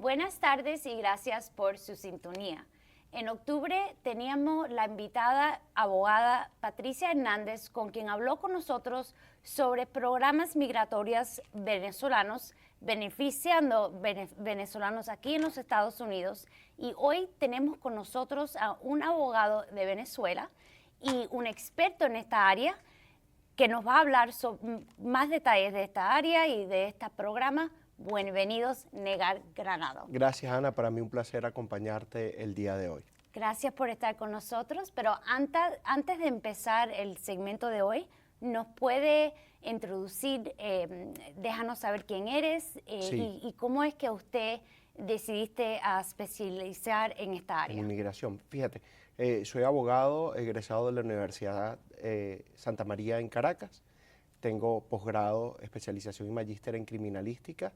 Buenas tardes y gracias por su sintonía. En octubre teníamos la invitada abogada Patricia Hernández, con quien habló con nosotros sobre programas migratorios venezolanos, beneficiando venezolanos aquí en los Estados Unidos. Y hoy tenemos con nosotros a un abogado de Venezuela y un experto en esta área que nos va a hablar sobre más detalles de esta área y de este programa. Bienvenidos, Negar Granado. Gracias, Ana. Para mí un placer acompañarte el día de hoy. Gracias por estar con nosotros, pero antes de empezar el segmento de hoy, ¿nos puede introducir, déjanos saber quién eres Sí. y cómo es que usted decidiste a especializar en esta área? En inmigración. Fíjate, soy abogado egresado de la Universidad Santa María en Caracas. Tengo posgrado, especialización y magíster en criminalística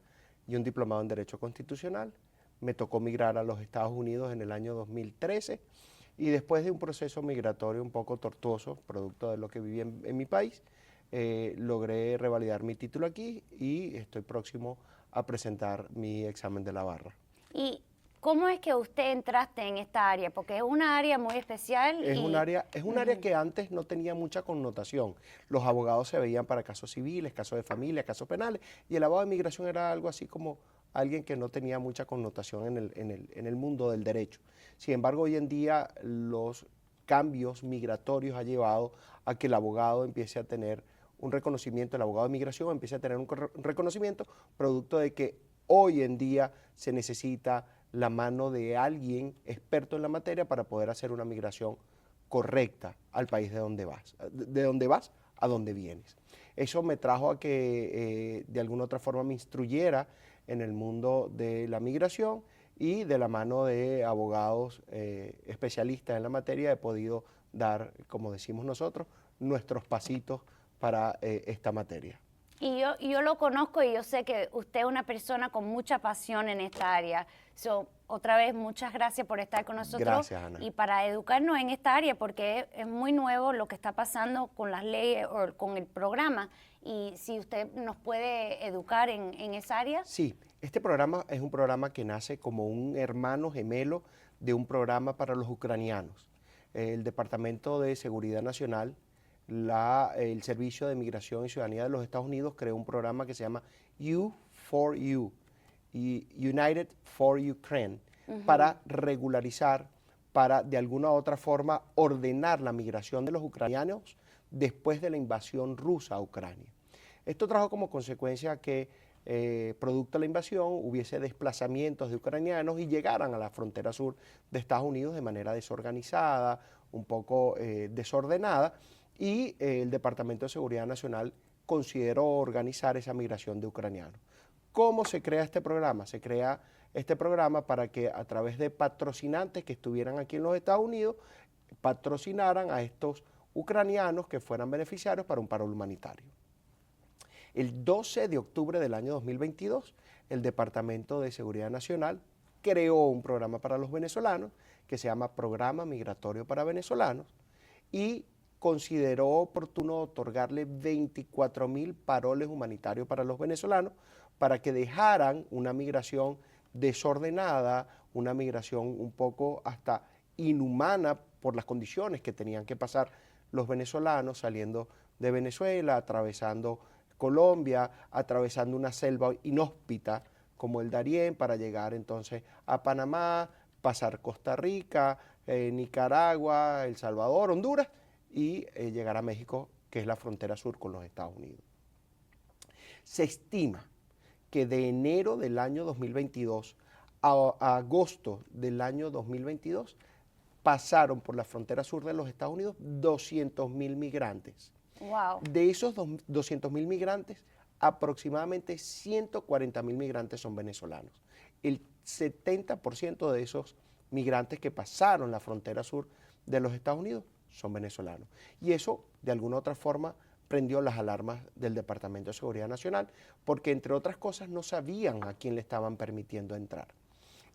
y un diplomado en Derecho Constitucional. Me tocó migrar a los Estados Unidos en el año 2013 y después de un proceso migratorio un poco tortuoso, producto de lo que viví en mi país, logré revalidar mi título aquí y estoy próximo a presentar mi examen de la barra. ¿Y cómo es que usted entraste en esta área? Porque es una área muy especial. Es un área que antes no tenía mucha connotación. Los abogados se veían para casos civiles, casos de familia, casos penales, y el abogado de migración era algo así como alguien que no tenía mucha connotación en el mundo del derecho. Sin embargo, hoy en día los cambios migratorios han llevado a que el abogado empiece a tener un reconocimiento, el abogado de migración empiece a tener un reconocimiento producto de que hoy en día se necesita la mano de alguien experto en la materia para poder hacer una migración correcta al país de donde vas a donde vienes. Eso me trajo a que de alguna otra forma me instruyera en el mundo de la migración y de la mano de abogados especialistas en la materia he podido dar, como decimos nosotros, nuestros pasitos para esta materia. Y yo lo conozco y yo sé que usted es una persona con mucha pasión en esta área. Otra vez, muchas gracias por estar con nosotros. Gracias, Ana. Y para educarnos en esta área, porque es muy nuevo lo que está pasando con las leyes o con el programa. Y si usted nos puede educar en esa área. Sí, este programa es un programa que nace como un hermano gemelo de un programa para los ucranianos. El Departamento de Seguridad Nacional, el Servicio de Migración y Ciudadanía de los Estados Unidos creó un programa que se llama U4U, United for Ukraine, para regularizar, para de alguna u otra forma ordenar la migración de los ucranianos después de la invasión rusa a Ucrania. Esto trajo como consecuencia que, producto de la invasión, hubiese desplazamientos de ucranianos y llegaran a la frontera sur de Estados Unidos de manera desorganizada, un poco desordenada, y el Departamento de Seguridad Nacional consideró organizar esa migración de ucranianos. ¿Cómo se crea este programa? Se crea este programa para que a través de patrocinantes que estuvieran aquí en los Estados Unidos, patrocinaran a estos ucranianos que fueran beneficiarios para un paro humanitario. El 12 de octubre del año 2022, el Departamento de Seguridad Nacional creó un programa para los venezolanos que se llama Programa Migratorio para Venezolanos y consideró oportuno otorgarle 24,000 paroles humanitarios para los venezolanos para que dejaran una migración desordenada, una migración un poco hasta inhumana por las condiciones que tenían que pasar los venezolanos saliendo de Venezuela, atravesando Colombia, atravesando una selva inhóspita como el Darién para llegar entonces a Panamá, pasar Costa Rica, Nicaragua, El Salvador, Honduras y llegar a México, que es la frontera sur con los Estados Unidos. Se estima que de enero del año 2022 a agosto del año 2022 pasaron por la frontera sur de los Estados Unidos 200,000 migrantes. Wow. De esos 200,000 migrantes, aproximadamente 140,000 migrantes son venezolanos. El 70% de esos migrantes que pasaron la frontera sur de los Estados Unidos son venezolanos. Y eso, de alguna u otra forma, prendió las alarmas del Departamento de Seguridad Nacional, porque entre otras cosas no sabían a quién le estaban permitiendo entrar.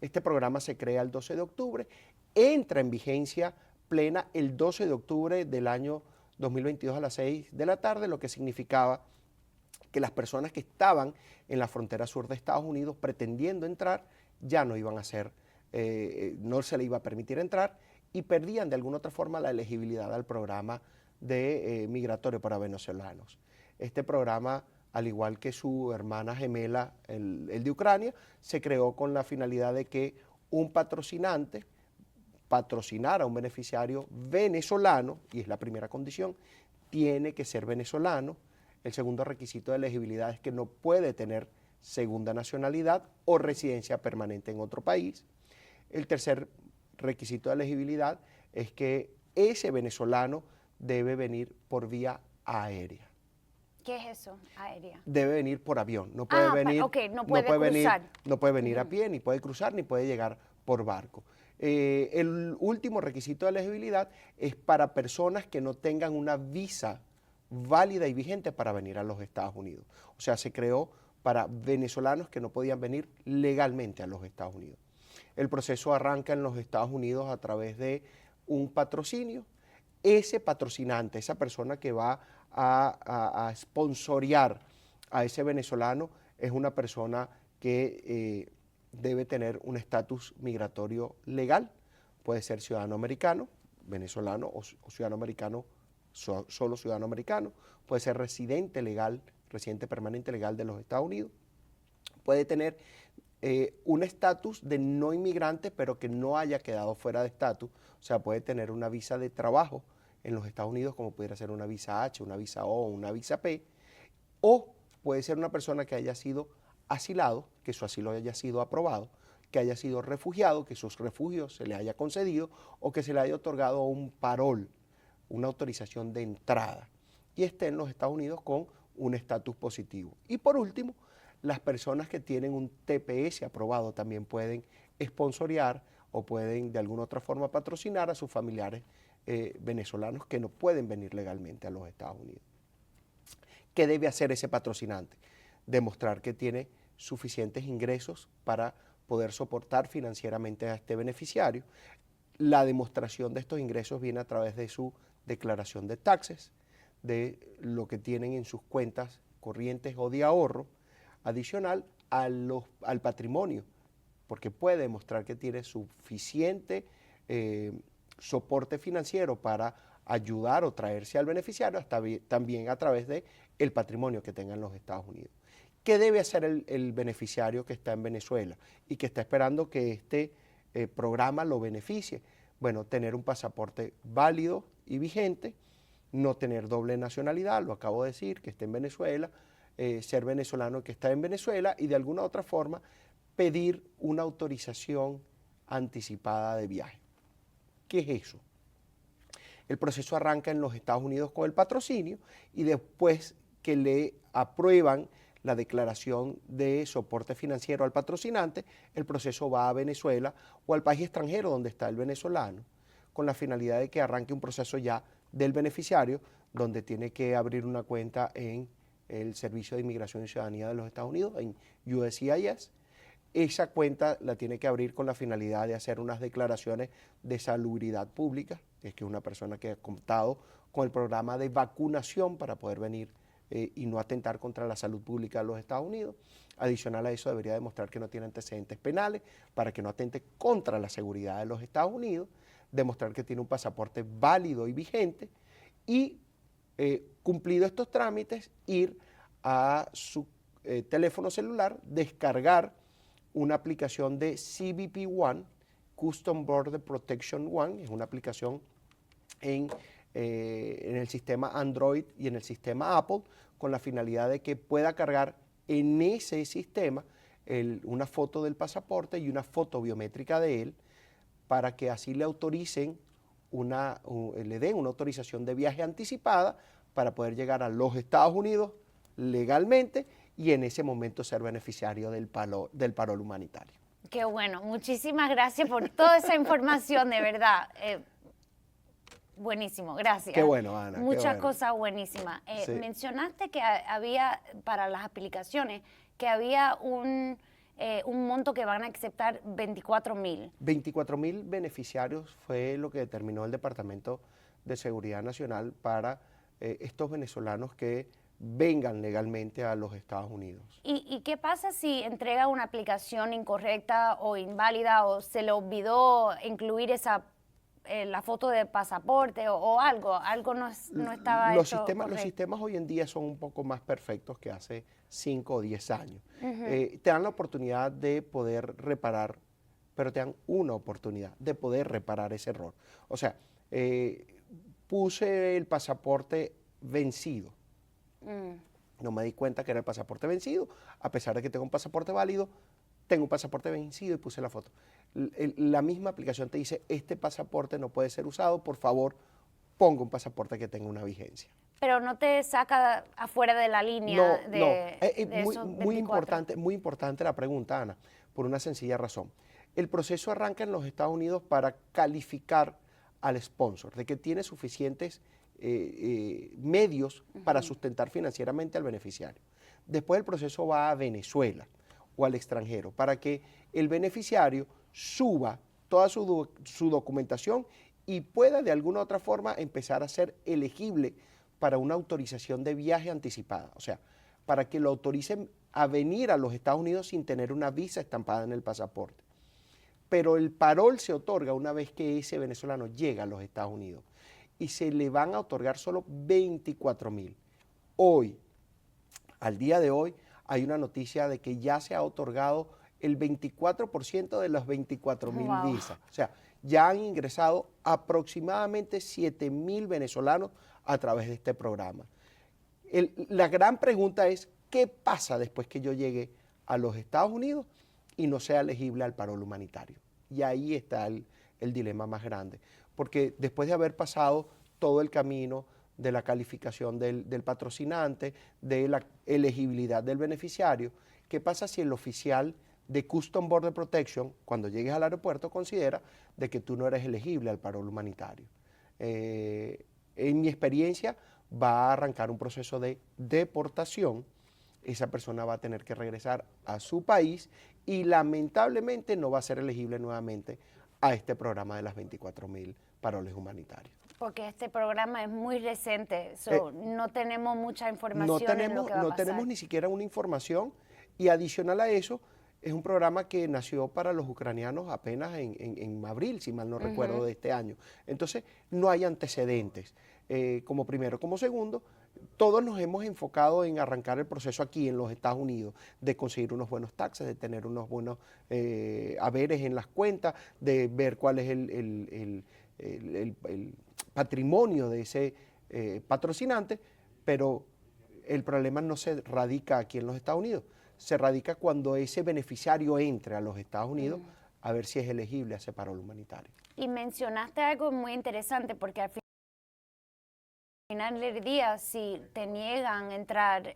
Este programa se crea el 12 de octubre, entra en vigencia plena el 12 de octubre del año 2022 a las 6 de la tarde, lo que significaba que las personas que estaban en la frontera sur de Estados Unidos pretendiendo entrar ya no iban a ser, no se le iba a permitir entrar y perdían de alguna otra forma la elegibilidad al programa de migratorio para venezolanos. Este programa, al igual que su hermana gemela, el de Ucrania, se creó con la finalidad de que un patrocinante patrocinar a un beneficiario venezolano, y es la primera condición, tiene que ser venezolano. El segundo requisito de elegibilidad es que no puede tener segunda nacionalidad o residencia permanente en otro país. El tercer requisito de elegibilidad es que ese venezolano debe venir por vía aérea. ¿Qué es eso, aérea? Debe venir por avión, no puede venir, okay, no puede cruzar. no puede venir a pie, ni puede cruzar, ni puede llegar por barco. El último requisito de elegibilidad es para personas que no tengan una visa válida y vigente para venir a los Estados Unidos. O sea, se creó para venezolanos que no podían venir legalmente a los Estados Unidos. El proceso arranca en los Estados Unidos a través de un patrocinio. Ese patrocinante, esa persona que va a sponsorear a ese venezolano, es una persona que debe tener un estatus migratorio legal. Puede ser ciudadano americano, venezolano o ciudadano americano, solo ciudadano americano. Puede ser residente legal, residente permanente legal de los Estados Unidos. Puede tener un estatus de no inmigrante, pero que no haya quedado fuera de estatus. O sea, puede tener una visa de trabajo en los Estados Unidos, como pudiera ser una visa H, una visa O, una visa P, o puede ser una persona que haya sido asilado, que su asilo haya sido aprobado, que haya sido refugiado, que sus refugios se le haya concedido, o que se le haya otorgado un parol, una autorización de entrada, y esté en los Estados Unidos con un estatus positivo. Y por último, las personas que tienen un TPS aprobado también pueden sponsorear o pueden de alguna otra forma patrocinar a sus familiares venezolanos que no pueden venir legalmente a los Estados Unidos. ¿Qué debe hacer ese patrocinante? Demostrar que tiene suficientes ingresos para poder soportar financieramente a este beneficiario. La demostración de estos ingresos viene a través de su declaración de taxes, de lo que tienen en sus cuentas corrientes o de ahorro, adicional al patrimonio, porque puede demostrar que tiene suficiente soporte financiero para ayudar o traerse al beneficiario, hasta también a través del patrimonio que tenga en los Estados Unidos. ¿Qué debe hacer el beneficiario que está en Venezuela y que está esperando que este programa lo beneficie? Bueno, tener un pasaporte válido y vigente, no tener doble nacionalidad, lo acabo de decir, que esté en Venezuela, ser venezolano que está en Venezuela y de alguna otra forma pedir una autorización anticipada de viaje. ¿Qué es eso? El proceso arranca en los Estados Unidos con el patrocinio y después que le aprueban la declaración de soporte financiero al patrocinante, el proceso va a Venezuela o al país extranjero donde está el venezolano, con la finalidad de que arranque un proceso ya del beneficiario, donde tiene que abrir una cuenta en el Servicio de Inmigración y Ciudadanía de los Estados Unidos, en USCIS. Esa cuenta la tiene que abrir con la finalidad de hacer unas declaraciones de salubridad pública, es que es una persona que ha contado con el programa de vacunación para poder venir y no atentar contra la salud pública de los Estados Unidos. Adicional a eso, debería demostrar que no tiene antecedentes penales para que no atente contra la seguridad de los Estados Unidos, demostrar que tiene un pasaporte válido y vigente y, cumplido estos trámites, ir a su teléfono celular, descargar una aplicación de CBP One, Custom Border Protection One, es una aplicación en el sistema Android y en el sistema Apple, con la finalidad de que pueda cargar en ese sistema una foto del pasaporte y una foto biométrica de él, para que así le autoricen le den una autorización de viaje anticipada para poder llegar a los Estados Unidos legalmente y en ese momento ser beneficiario del parol humanitario. Qué bueno, muchísimas gracias por toda esa información, de verdad. Buenísimo, gracias. Qué bueno, Ana. Muchas cosas buenísimas. Sí. Mencionaste que había, para las aplicaciones, que había un monto que van a aceptar 24,000. 24,000 beneficiarios fue lo que determinó el Departamento de Seguridad Nacional para estos venezolanos que vengan legalmente a los Estados Unidos. ¿Y qué pasa si entrega una aplicación incorrecta o inválida o se le olvidó incluir la foto de pasaporte o algo? Algo no estaba Los hecho correcto. Los sistemas hoy en día son un poco más perfectos que hace 5 o 10 años. Te dan la oportunidad de poder reparar, pero te dan una oportunidad de poder reparar ese error. O sea, puse el pasaporte vencido. No me di cuenta que era el pasaporte vencido, a pesar de que tengo un pasaporte válido, tengo un pasaporte vencido y puse la foto. La misma aplicación te dice, este pasaporte no puede ser usado, por favor, ponga un pasaporte que tenga una vigencia. Pero no te saca afuera de la línea de esos 24. Muy importante la pregunta, Ana, por una sencilla razón. El proceso arranca en los Estados Unidos para calificar al sponsor, de que tiene suficientes medios para sustentar financieramente al beneficiario. Después el proceso va a Venezuela o al extranjero para que el beneficiario suba toda su documentación y pueda de alguna u otra forma empezar a ser elegible para una autorización de viaje anticipada, o sea, para que lo autoricen a venir a los Estados Unidos sin tener una visa estampada en el pasaporte. Pero el parol se otorga una vez que ese venezolano llega a los Estados Unidos y se le van a otorgar solo 24,000. Hoy, al día de hoy, hay una noticia de que ya se ha otorgado el 24% de las 24,000 visas. O sea, ya han ingresado aproximadamente 7,000 venezolanos a través de este programa. La gran pregunta es, ¿qué pasa después que yo llegue a los Estados Unidos y no sea elegible al parol humanitario? Y ahí está el dilema más grande. Porque después de haber pasado todo el camino de la calificación del patrocinante, de la elegibilidad del beneficiario, ¿qué pasa si el oficial de Custom Border Protection, cuando llegues al aeropuerto, considera de que tú no eres elegible al parol humanitario? En mi experiencia, va a arrancar un proceso de deportación. Esa persona va a tener que regresar a su país y lamentablemente no va a ser elegible nuevamente a este programa de las 24,000 paroles humanitarios. Porque este programa es muy reciente, no tenemos mucha información en lo que va a pasar. No tenemos ni siquiera una información y adicional a eso, es un programa que nació para los ucranianos apenas en abril, si mal no recuerdo, de este año. Entonces, no hay antecedentes, como primero. Como segundo, todos nos hemos enfocado en arrancar el proceso aquí en los Estados Unidos, de conseguir unos buenos taxes, de tener unos buenos haberes en las cuentas, de ver cuál es el patrimonio de ese patrocinante, pero el problema no se radica aquí en los Estados Unidos, se radica cuando ese beneficiario entre a los Estados Unidos a ver si es elegible a ese parol humanitario. Y mencionaste algo muy interesante, porque al final del día, si te niegan entrar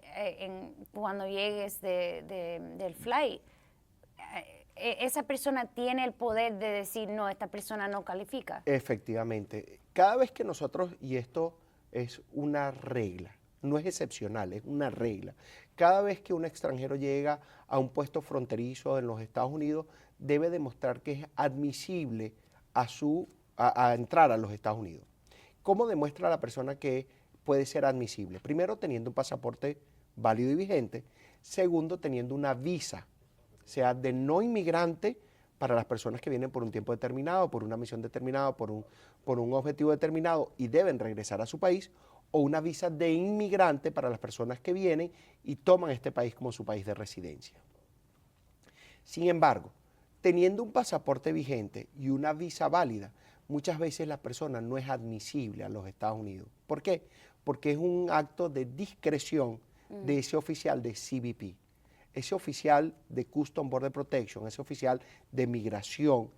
cuando llegues del flight, esa persona tiene el poder de decir, no, esta persona no califica. Efectivamente. Cada vez que nosotros, y esto es una regla, no es excepcional, es una regla. Cada vez que un extranjero llega a un puesto fronterizo en los Estados Unidos, debe demostrar que es admisible a entrar a los Estados Unidos. ¿Cómo demuestra la persona que puede ser admisible? Primero, teniendo un pasaporte válido y vigente. Segundo, teniendo una visa, sea de no inmigrante para las personas que vienen por un tiempo determinado, por una misión determinada, por un objetivo determinado y deben regresar a su país, o una visa de inmigrante para las personas que vienen y toman este país como su país de residencia. Sin embargo, teniendo un pasaporte vigente y una visa válida, muchas veces la persona no es admisible a los Estados Unidos. ¿Por qué? Porque es un acto de discreción de ese oficial de CBP, ese oficial de Custom Border Protection, ese oficial de migración,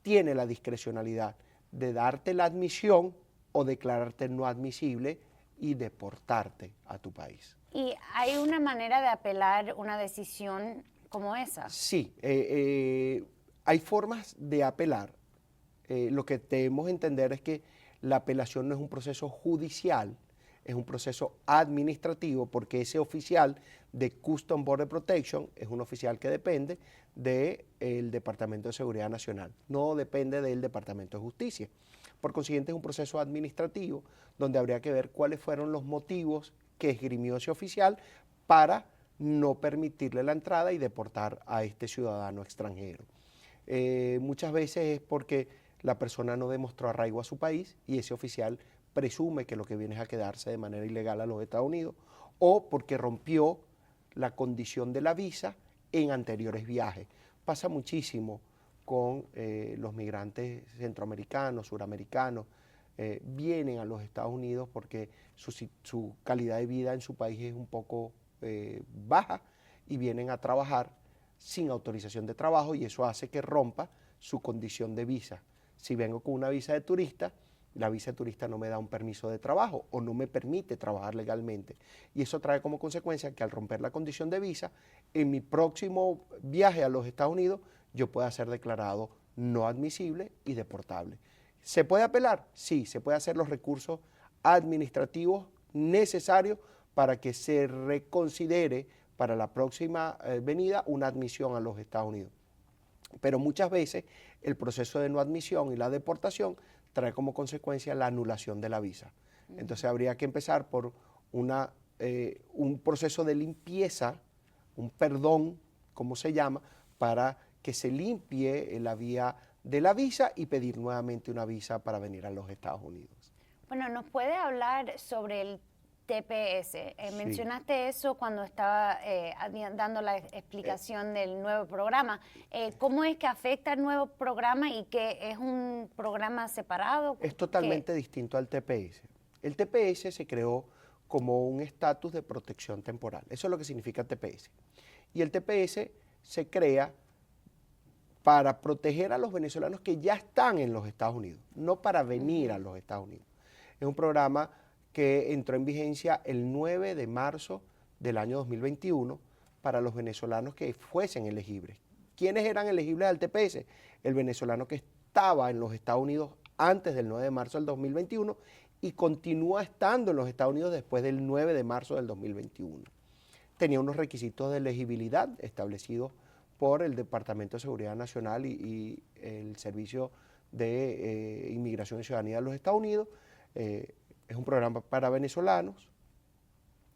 tiene la discrecionalidad de darte la admisión o declararte no admisible y deportarte a tu país. ¿Y hay una manera de apelar una decisión como esa? Sí, hay formas de apelar. Lo que debemos entender es que la apelación no es un proceso judicial, es un proceso administrativo, porque ese oficial de Custom Border Protection es un oficial que depende del Departamento de Seguridad Nacional, no depende del Departamento de Justicia. Por consiguiente, es un proceso administrativo donde habría que ver cuáles fueron los motivos que esgrimió ese oficial para no permitirle la entrada y deportar a este ciudadano extranjero. Muchas veces es porque la persona no demostró arraigo a su país y ese oficial presume que lo que viene es a quedarse de manera ilegal a los Estados Unidos, o porque rompió la condición de la visa en anteriores viajes. Pasa muchísimo con los migrantes centroamericanos, suramericanos, vienen a los Estados Unidos porque su calidad de vida en su país es un poco baja y vienen a trabajar sin autorización de trabajo y eso hace que rompa su condición de visa. Si vengo con una visa de turista, la visa de turista no me da un permiso de trabajo o no me permite trabajar legalmente. Y eso trae como consecuencia que al romper la condición de visa, en mi próximo viaje a los Estados Unidos, yo pueda ser declarado no admisible y deportable. ¿Se puede apelar? Sí, se puede hacer los recursos administrativos necesarios para que se reconsidere para la próxima venida una admisión a los Estados Unidos. Pero muchas veces el proceso de no admisión y la deportación trae como consecuencia la anulación de la visa. Entonces habría que empezar por un proceso de limpieza, un perdón, como se llama, para que se limpie la vía de la visa y pedir nuevamente una visa para venir a los Estados Unidos. Bueno, ¿nos puede hablar sobre el TPS? Sí. Mencionaste eso cuando estaba dando la explicación del nuevo programa. ¿Cómo es que afecta el nuevo programa y que es un programa separado? Es totalmente distinto al TPS. El TPS se creó como un estatus de protección temporal. Eso es lo que significa TPS. Y el TPS se crea para proteger a los venezolanos que ya están en los Estados Unidos, no para venir a los Estados Unidos. Es un programa que entró en vigencia el 9 de marzo del año 2021 para los venezolanos que fuesen elegibles. ¿Quiénes eran elegibles al TPS? El venezolano que estaba en los Estados Unidos antes del 9 de marzo del 2021 y continúa estando en los Estados Unidos después del 9 de marzo del 2021. Tenía unos requisitos de elegibilidad establecidos por el Departamento de Seguridad Nacional y el Servicio de Inmigración y Ciudadanía de los Estados Unidos. Es un programa para venezolanos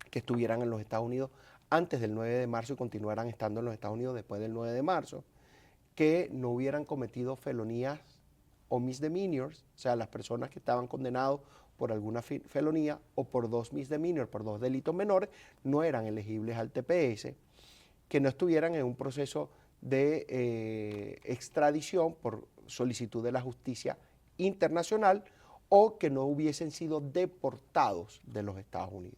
que estuvieran en los Estados Unidos antes del 9 de marzo y continuaran estando en los Estados Unidos después del 9 de marzo, que no hubieran cometido felonías o misdemeanors, o sea, las personas que estaban condenados por alguna felonía o por 2 misdemeanors, por 2 delitos menores, no eran elegibles al TPS, que no estuvieran en un proceso de extradición por solicitud de la justicia internacional o que no hubiesen sido deportados de los Estados Unidos.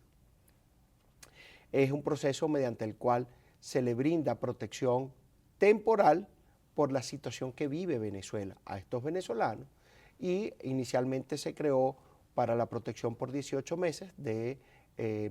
Es un proceso mediante el cual se le brinda protección temporal por la situación que vive Venezuela a estos venezolanos y inicialmente se creó para la protección por 18 meses de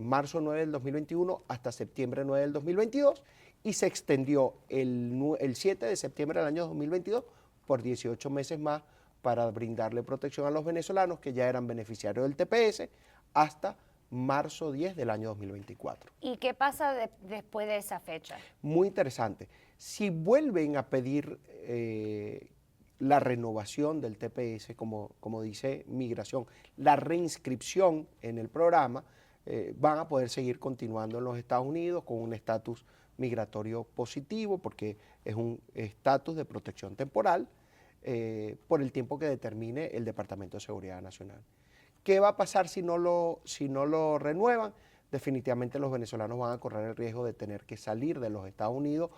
marzo 9 del 2021 hasta septiembre 9 del 2022 y se extendió el 7 de septiembre del año 2022 por 18 meses más para brindarle protección a los venezolanos que ya eran beneficiarios del TPS hasta marzo 10 del año 2024. ¿Y qué pasa después de esa fecha? Muy interesante. Si vuelven a pedir la renovación del TPS, como dice Migración, la reinscripción en el programa, van a poder seguir continuando en los Estados Unidos con un estatus migratorio positivo porque es un estatus de protección temporal por el tiempo que determine el Departamento de Seguridad Nacional. ¿Qué va a pasar si no lo renuevan? Definitivamente los venezolanos van a correr el riesgo de tener que salir de los Estados Unidos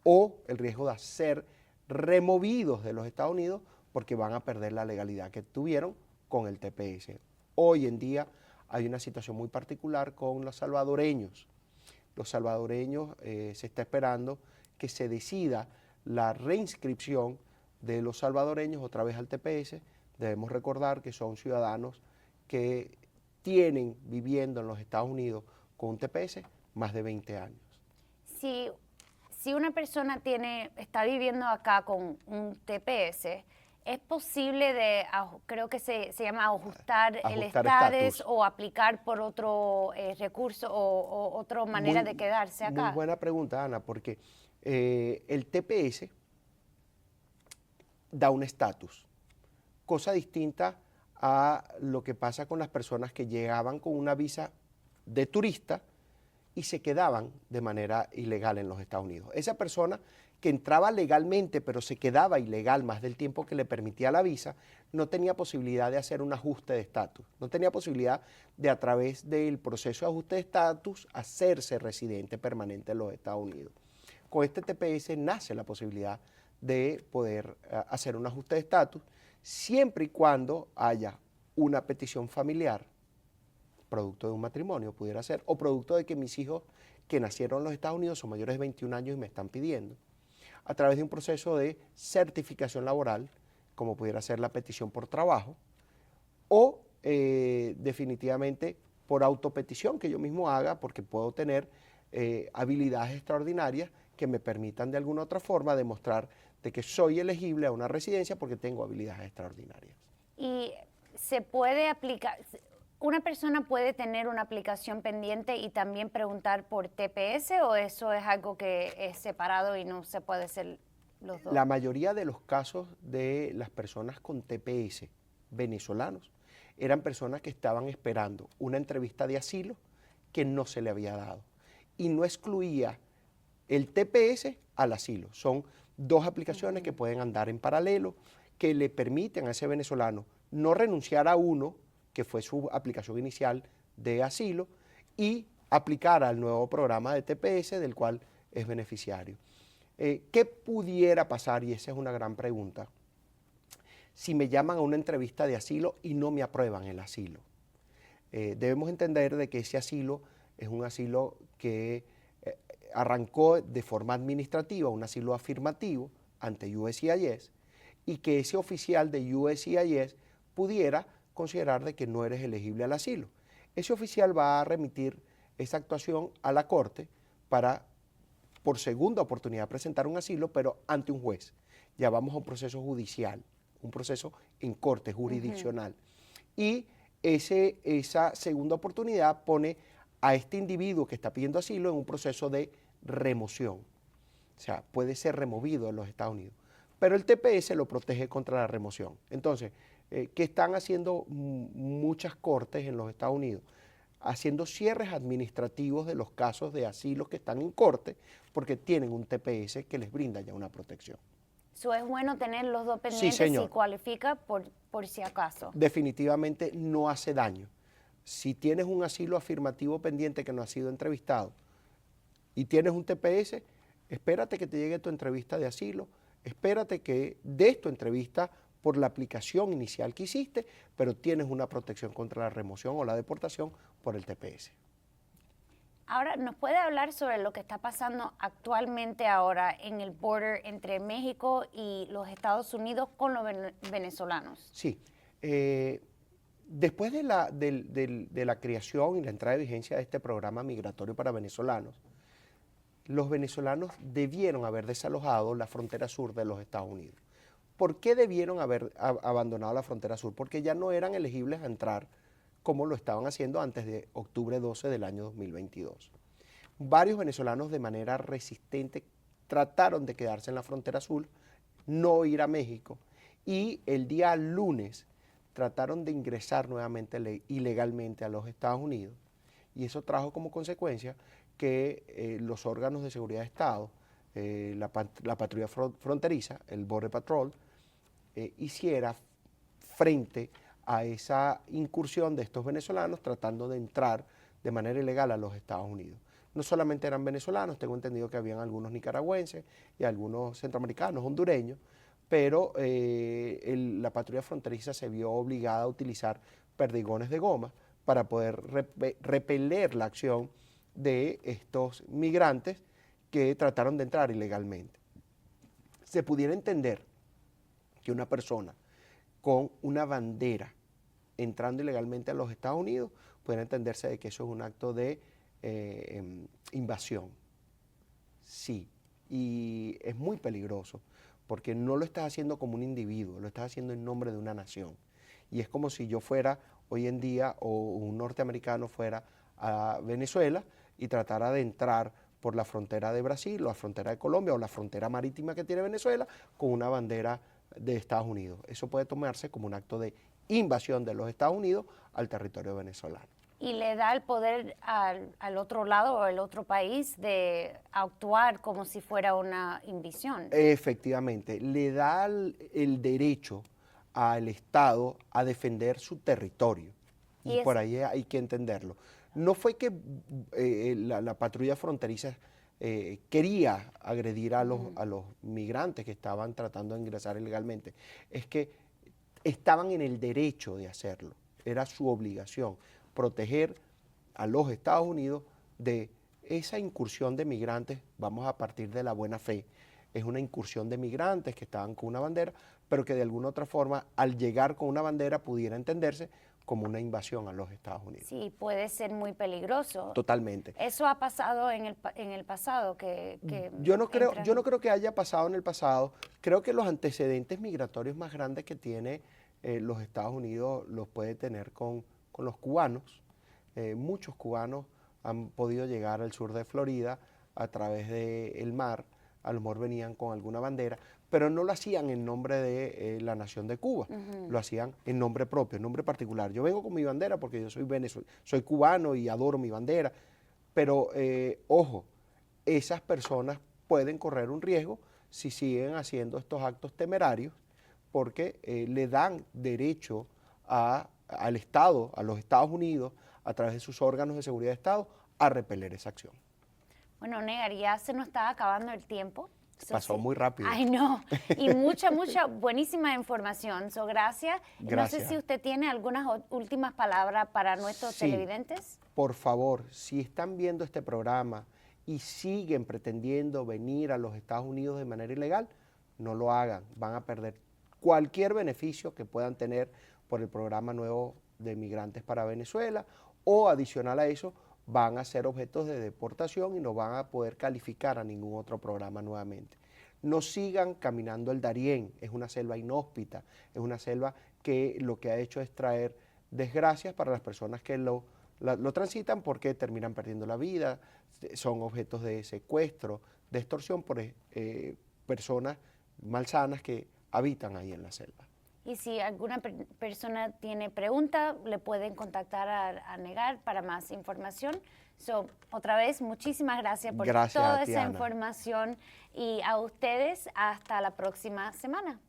o el riesgo de ser removidos de los Estados Unidos porque van a perder la legalidad que tuvieron con el TPS. Hoy en día hay una situación muy particular con los salvadoreños. Los salvadoreños se está esperando que se decida la reinscripción de los salvadoreños otra vez al TPS. Debemos recordar que son ciudadanos que tienen viviendo en los Estados Unidos con un TPS más de 20 años. Si una persona está viviendo acá con un TPS, ¿es posible creo que se llama ajustar el estatus o aplicar por otro recurso o otra manera de quedarse acá? Muy buena pregunta, Ana, porque el TPS da un estatus, cosa distinta a lo que pasa con las personas que llegaban con una visa de turista y se quedaban de manera ilegal en los Estados Unidos. Esa persona que entraba legalmente pero se quedaba ilegal más del tiempo que le permitía la visa, no tenía posibilidad de hacer un ajuste de estatus, no tenía posibilidad de a través del proceso de ajuste de estatus hacerse residente permanente en los Estados Unidos. Con este TPS nace la posibilidad de poder hacer un ajuste de estatus siempre y cuando haya una petición familiar, producto de un matrimonio pudiera ser, o producto de que mis hijos que nacieron en los Estados Unidos son mayores de 21 años y me están pidiendo, a través de un proceso de certificación laboral, como pudiera ser la petición por trabajo, o definitivamente por autopetición que yo mismo haga, porque puedo tener habilidades extraordinarias que me permitan de alguna otra forma demostrar de que soy elegible a una residencia porque tengo habilidades extraordinarias. Y se puede aplicar, una persona puede tener una aplicación pendiente y también preguntar por TPS, o eso es algo que es separado y no se puede hacer los dos. La mayoría de los casos de las personas con TPS venezolanos eran personas que estaban esperando una entrevista de asilo que no se le había dado y no excluía el TPS al asilo. Son dos aplicaciones que pueden andar en paralelo, que le permiten a ese venezolano no renunciar a uno, que fue su aplicación inicial de asilo, y aplicar al nuevo programa de TPS del cual es beneficiario. ¿Qué pudiera pasar? Y esa es una gran pregunta. Si me llaman a una entrevista de asilo y no me aprueban el asilo. Debemos entender de que ese asilo es un asilo que arrancó de forma administrativa, un asilo afirmativo ante USCIS, y que ese oficial de USCIS pudiera considerar de que no eres elegible al asilo. Ese oficial va a remitir esa actuación a la Corte para, por segunda oportunidad, presentar un asilo, pero ante un juez. Ya vamos a un proceso judicial, un proceso en corte jurisdiccional. Y esa segunda oportunidad pone a este individuo que está pidiendo asilo en un proceso de remoción. O sea, puede ser removido en los Estados Unidos. Pero el TPS lo protege contra la remoción. Entonces, ¿qué están haciendo muchas cortes en los Estados Unidos? Haciendo cierres administrativos de los casos de asilo que están en corte porque tienen un TPS que les brinda ya una protección. Eso es bueno tener los dos pendientes, sí, señor. Si cualifica por si acaso. Definitivamente no hace daño. Si tienes un asilo afirmativo pendiente que no ha sido entrevistado y tienes un TPS, espérate que te llegue tu entrevista de asilo, espérate que des tu entrevista por la aplicación inicial que hiciste, pero tienes una protección contra la remoción o la deportación por el TPS. Ahora, ¿nos puede hablar sobre lo que está pasando actualmente ahora en el border entre México y los Estados Unidos con los venezolanos? Sí. Después de la creación y la entrada de vigencia de este programa migratorio para venezolanos, los venezolanos debieron haber desalojado la frontera sur de los Estados Unidos. ¿Por qué debieron haber abandonado la frontera sur? Porque ya no eran elegibles a entrar como lo estaban haciendo antes de octubre 12 del año 2022. Varios venezolanos de manera resistente trataron de quedarse en la frontera sur, no ir a México, y el día lunes trataron de ingresar nuevamente ilegalmente a los Estados Unidos, y eso trajo como consecuencia que los órganos de seguridad de Estado, la patrulla fronteriza, el Border Patrol, hiciera frente a esa incursión de estos venezolanos tratando de entrar de manera ilegal a los Estados Unidos. No solamente eran venezolanos, tengo entendido que habían algunos nicaragüenses y algunos centroamericanos, hondureños, pero la patrulla fronteriza se vio obligada a utilizar perdigones de goma para poder repeler la acción de estos migrantes que trataron de entrar ilegalmente. Se pudiera entender que una persona con una bandera entrando ilegalmente a los Estados Unidos, puede entenderse de que eso es un acto de invasión. Sí, y es muy peligroso, porque no lo estás haciendo como un individuo, lo estás haciendo en nombre de una nación. Y es como si yo fuera hoy en día, o un norteamericano fuera a Venezuela y tratara de entrar por la frontera de Brasil, o la frontera de Colombia, o la frontera marítima que tiene Venezuela, con una bandera de Estados Unidos. Eso puede tomarse como un acto de invasión de los Estados Unidos al territorio venezolano. y le da el poder al otro lado o al otro país de actuar como si fuera una invasión. Efectivamente, le da el derecho al Estado a defender su territorio. Y Y por es- ahí hay que entenderlo. No fue que la patrulla fronteriza quería agredir a los migrantes que estaban tratando de ingresar ilegalmente. Es que estaban en el derecho de hacerlo. Era su obligación proteger a los Estados Unidos de esa incursión de migrantes. Vamos a partir de la buena fe. Es una incursión de migrantes que estaban con una bandera, pero que de alguna otra forma, al llegar con una bandera, pudiera entenderse como una invasión a los Estados Unidos. Sí, puede ser muy peligroso. Totalmente. Eso ha pasado en el pasado, que Yo no entran- creo que haya pasado en el pasado. Creo que los antecedentes migratorios más grandes que tiene los Estados Unidos los puede tener con los cubanos. Muchos cubanos han podido llegar al sur de Florida a través del mar. A lo mejor venían con alguna bandera, pero no lo hacían en nombre de la nación de Cuba, lo hacían en nombre propio, en nombre particular. Yo vengo con mi bandera porque yo soy soy cubano y adoro mi bandera, pero ojo, esas personas pueden correr un riesgo si siguen haciendo estos actos temerarios porque le dan derecho al Estado, a los Estados Unidos, a través de sus órganos de seguridad de Estado, a repeler esa acción. Bueno, Negar, ya se nos está acabando el tiempo. Pasó muy rápido. Ay, no. Y mucha buenísima información. Gracias. No sé Gracias. si usted tiene algunas últimas palabras para nuestros Sí. televidentes. Por favor, si están viendo este programa y siguen pretendiendo venir a los Estados Unidos de manera ilegal, no lo hagan. Van a perder cualquier beneficio que puedan tener por el programa nuevo de migrantes para Venezuela, o adicional a eso, van a ser objetos de deportación y no van a poder calificar a ningún otro programa nuevamente. No sigan caminando el Darién, es una selva inhóspita, es una selva que lo que ha hecho es traer desgracias para las personas que lo transitan, porque terminan perdiendo la vida, son objetos de secuestro, de extorsión por personas malsanas que habitan ahí en la selva. Y si alguna persona tiene pregunta, le pueden contactar a Negar para más información. Otra vez, muchísimas gracias por toda esa información y a ustedes hasta la próxima semana.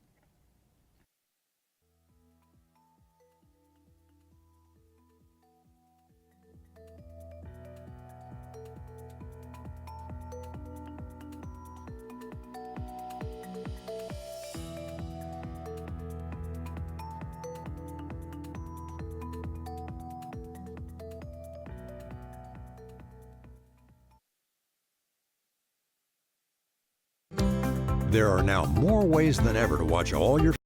There are now more ways than ever to watch all your